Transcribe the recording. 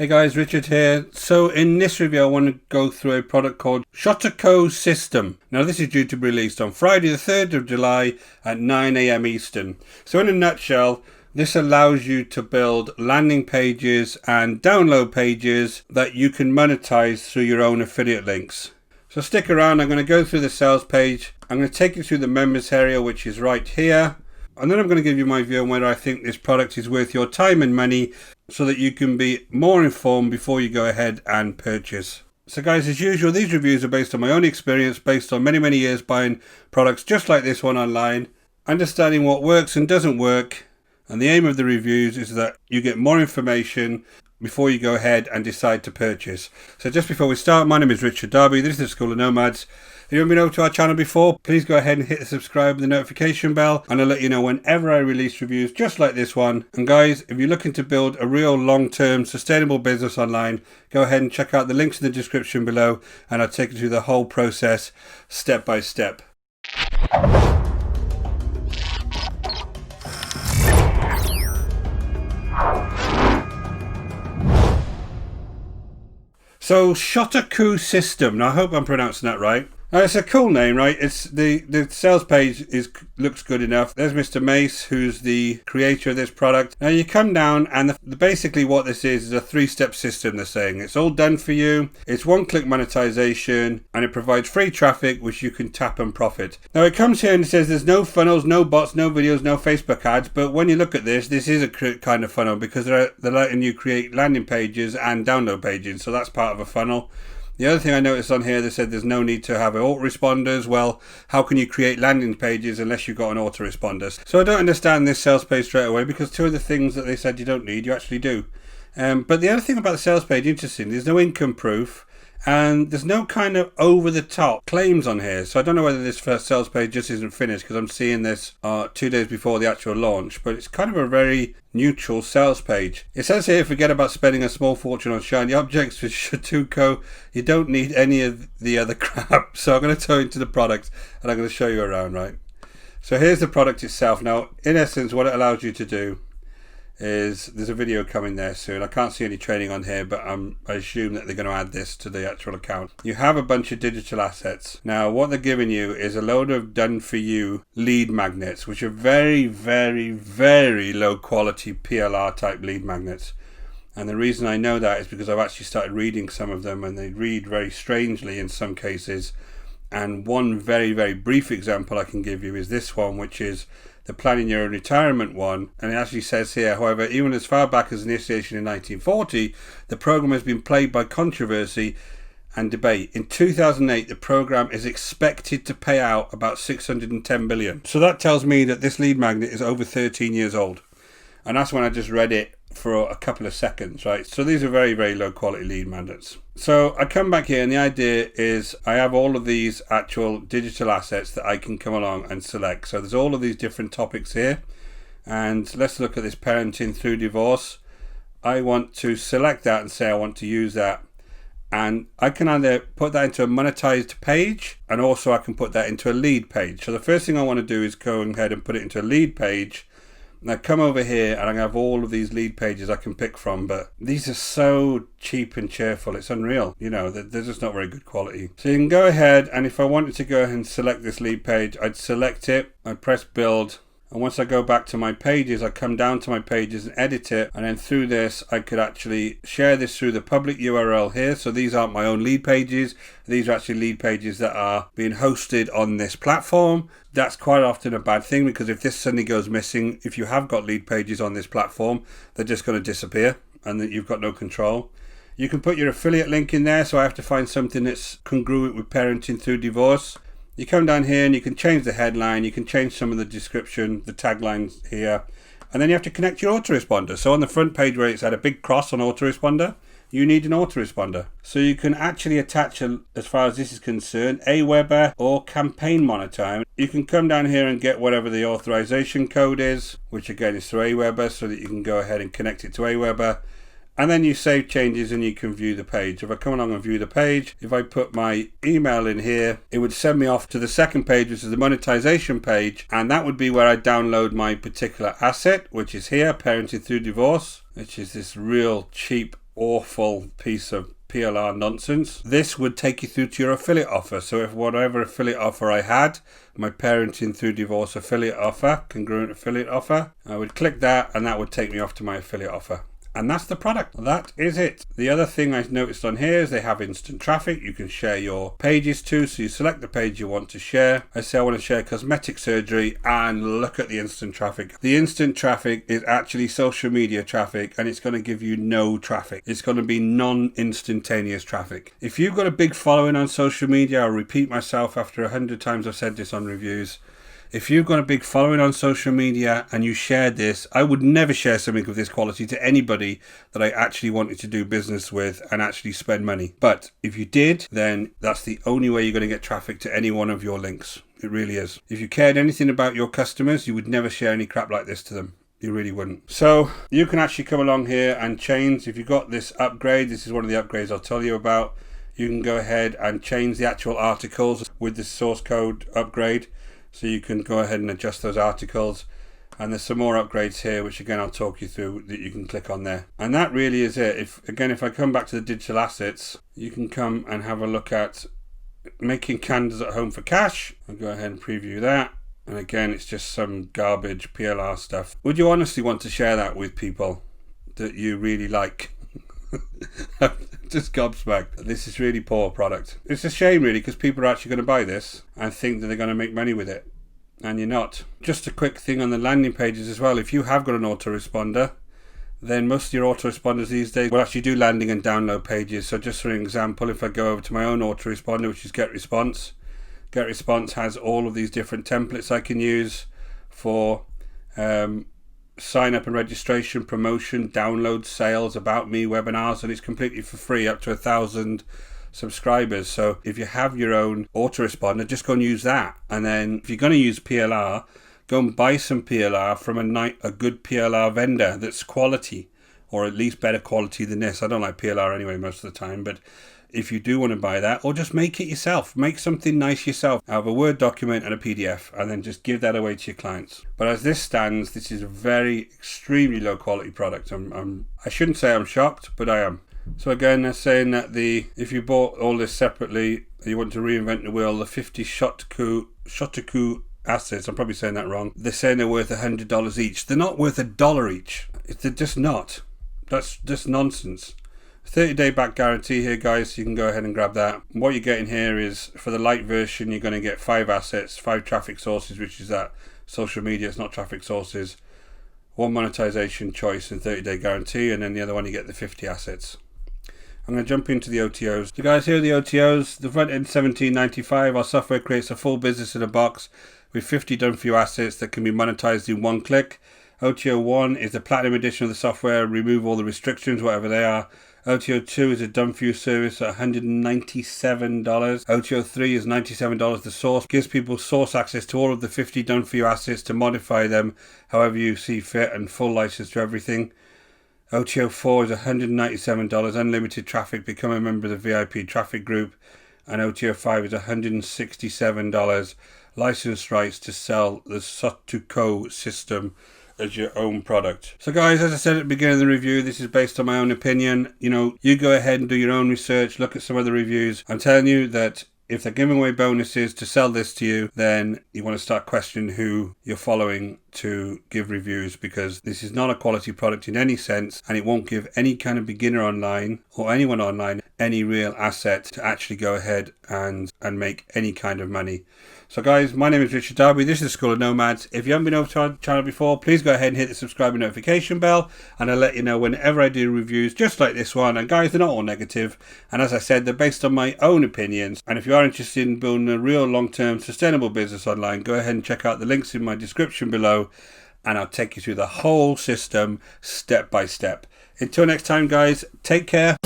Hey guys, Richard here. So in this review I want to go through a product called Shotoku system. Now this is due to be released on Friday the 3rd of July at 9 AM Eastern. So in a nutshell, this allows you to build landing pages and download pages that you can monetize through your own affiliate links. So stick around, I'm going to go through the sales page. I'm going to take you through the members area, which is right here. And then I'm going to give you my view on whether I think this product is worth your time and money so that you can be more informed before you go ahead and purchase. So guys, as usual, these reviews are based on my own experience, based on many years buying products just like this one online, understanding what works and doesn't work. And the aim of the reviews is that you get more information before you go ahead and decide to purchase. So just before we start, my name is Richard Darby. This is the School of Nomads. If you haven't been over to our channel before, please go ahead and hit the subscribe and the notification bell, and I'll let you know whenever I release reviews just like this one. And guys, if you're looking to build a real long-term sustainable business online, go ahead and check out the links in the description below, and I'll take you through the whole process step by step. So Shotoku system. Now I hope I'm pronouncing that right. Now it's a cool name, right? It's the sales page looks good enough. There's Mr. Mace, who's the creator of this product. Now you come down, and basically what this is a three-step system. They're saying it's all done for you. It's one-click monetization, and it provides free traffic which you can tap and profit. Now it comes here and it says there's no funnels, no bots, no videos, no Facebook ads. But when you look at this is a kind of funnel because they're letting you create landing pages and download pages. So that's part of a funnel. The other thing I noticed on here, they said there's no need to have autoresponders. Well, how can you create landing pages unless you've got an autoresponder? So I don't understand this sales page straight away, because two of the things that they said you don't need, you actually do. But the other thing about the sales page, interesting, there's no income proof, and there's no kind of over-the-top claims on here. So I don't know whether this first sales page just isn't finished, because I'm seeing this 2 days before the actual launch, but it's kind of a very neutral sales page. It says here, forget about spending a small fortune on shiny objects with Shotoku. You don't need any of the other crap. So I'm going to turn into the product and I'm going to show you around, right? So here's the product itself. Now, in essence, what it allows you to do is, there's a video coming there soon. I can't see any training on here, but I assume that they're going to add this to the actual account. You have a bunch of digital assets. Now, what they're giving you is a load of done-for-you lead magnets, which are very low quality PLR type lead magnets. And the reason I know that is because I've actually started reading some of them, and they read very strangely in some cases. And one very brief example I can give you is this one, which is the Planning Your Own Retirement one. And it actually says here, however, even as far back as initiation in 1940, the program has been plagued by controversy and debate. In 2008, the program is expected to pay out about 610 billion. So that tells me that this lead magnet is over 13 years old. And that's when I just read it for a couple of seconds, right? So these are very low quality lead magnets. So I come back here, and the idea is I have all of these actual digital assets that I can come along and select. So there's all of these different topics here, and let's look at this parenting through divorce. I want to select that and say I want to use that, and I can either put that into a monetized page, and also I can put that into a lead page. So the first thing I want to do is go ahead and put it into a lead page. Now come over here, and I have all of these lead pages I can pick from, but these are so cheap and cheerful, it's unreal. You know, they're just not very good quality. So you can go ahead, and if I wanted to go ahead and select this lead page, I'd select it, I'd press build, and once I go back to my pages, I come down to my pages and edit it, and then through this I could actually share this through the public URL here. So these aren't my own lead pages, these are actually lead pages that are being hosted on this platform. That's quite often a bad thing, because if this suddenly goes missing, if you have got lead pages on this platform, they're just going to disappear and that you've got no control. You can put your affiliate link in there, so I have to find something that's congruent with parenting through divorce. You come down here and you can change the headline, you can change some of the description, the taglines here, and then you have to connect your autoresponder. So on the front page where it's had a big cross on autoresponder, you need an autoresponder. So you can actually attach, as far as this is concerned, Aweber or campaign monitor. You can come down here and get whatever the authorization code is, which again is through Aweber, so that you can go ahead and connect it to Aweber. And then you save changes and you can view the page. If I come along and view the page, if I put my email in here, it would send me off to the second page, which is the monetization page. And that would be where I download my particular asset, which is here, Parenting Through Divorce, which is this real cheap awful piece of PLR nonsense. This would take you through to your affiliate offer. So if whatever affiliate offer I had, my parenting through divorce affiliate offer, congruent affiliate offer, I would click that and that would take me off to my affiliate offer. And that's the product. That is it. The other thing I noticed on here is they have instant traffic. You can share your pages to. So you select the page you want to share. I say I want to share cosmetic surgery, and look at the instant traffic. The instant traffic is actually social media traffic, and it's going to give you no traffic. It's going to be non-instantaneous traffic. If you've got a big following on social media, I'll repeat myself after 100 times I've said this on reviews. If you've got a big following on social media and you shared this, I would never share something of this quality to anybody that I actually wanted to do business with and actually spend money. But if you did, then that's the only way you're going to get traffic to any one of your links. It really is. If you cared anything about your customers, you would never share any crap like this to them. You really wouldn't. So you can actually come along here and change. If you've got this upgrade, this is one of the upgrades I'll tell you about. You can go ahead and change the actual articles with the source code upgrade. So you can go ahead and adjust those articles, and there's some more upgrades here which again I'll talk you through that you can click on there. And that really is it. If I come back to the digital assets, you can come and have a look at making candles at home for cash. I'll go ahead and preview that, and again it's just some garbage PLR stuff. Would you honestly want to share that with people that you really like? Just gobsmacked. This is really poor product. It's a shame really, because people are actually going to buy this and think that they're going to make money with it, and you're not. Just a quick thing on the landing pages as well. If you have got an autoresponder, then most of your autoresponders these days will actually do landing and download pages. So just for an example, if I go over to my own autoresponder, which is GetResponse, GetResponse has all of these different templates I can use for sign up and registration, promotion, download, sales, about me, webinars, and it's completely for free up to 1,000 subscribers. So if you have your own autoresponder, just go and use that. And then if you're going to use PLR, go and buy some PLR from a good PLR vendor that's quality, or at least better quality than this. I don't like PLR anyway most of the time, but if you do want to buy that, or just make it yourself, make something nice yourself out of a Word document and a PDF, and then just give that away to your clients. But as this stands, this is a very extremely low quality product. I shouldn't say I'm shocked, but I am. So again, they're saying that if you bought all this separately, you want to reinvent the wheel, the 50 Shotoku assets, I'm probably saying that wrong, they're saying they're worth $100 each. They're not worth $1 each. They're just not. That's just nonsense. 30-day back guarantee here, guys, so you can go ahead and grab that. What you're getting here is, for the light version, you're going to get 5 assets, 5 traffic sources, which is that social media, it's not traffic sources, 1 monetization choice and 30-day guarantee, and then the other one you get the 50 assets. I'm going to jump into the OTOs. So guys, here are the OTOs. The front end $17.95. Our software creates a full business in a box with 50 done for you assets that can be monetized in 1 click. OTO 1 is the platinum edition of the software, remove all the restrictions, whatever they are. OTO 2 is a done for you service at $197. OTO 3 is $97. The source gives people source access to all of the 50 done for you assets to modify them however you see fit, and full license to everything. OTO 4 is $197, unlimited traffic, become a member of the VIP traffic group. And OTO 5 is $167, license rights to sell the Shotoku system as your own product. So guys, as I said at the beginning of the review, this is based on my own opinion. You go ahead and do your own research, look at some of the reviews. I'm telling you that if they're giving away bonuses to sell this to you, then you want to start questioning who you're following to give reviews, because this is not a quality product in any sense, and it won't give any kind of beginner online or anyone online any real asset to actually go ahead and make any kind of money. So guys, my name is Richard Darby. This is the School of Nomads. If you haven't been over to our channel before, please go ahead and hit the subscribe and notification bell, and I'll let you know whenever I do reviews just like this one. And guys, they're not all negative, and as I said, they're based on my own opinions. And if you are interested in building a real long-term sustainable business online, go ahead and check out the links in my description below, and I'll take you through the whole system step by step. Until next time guys, take care.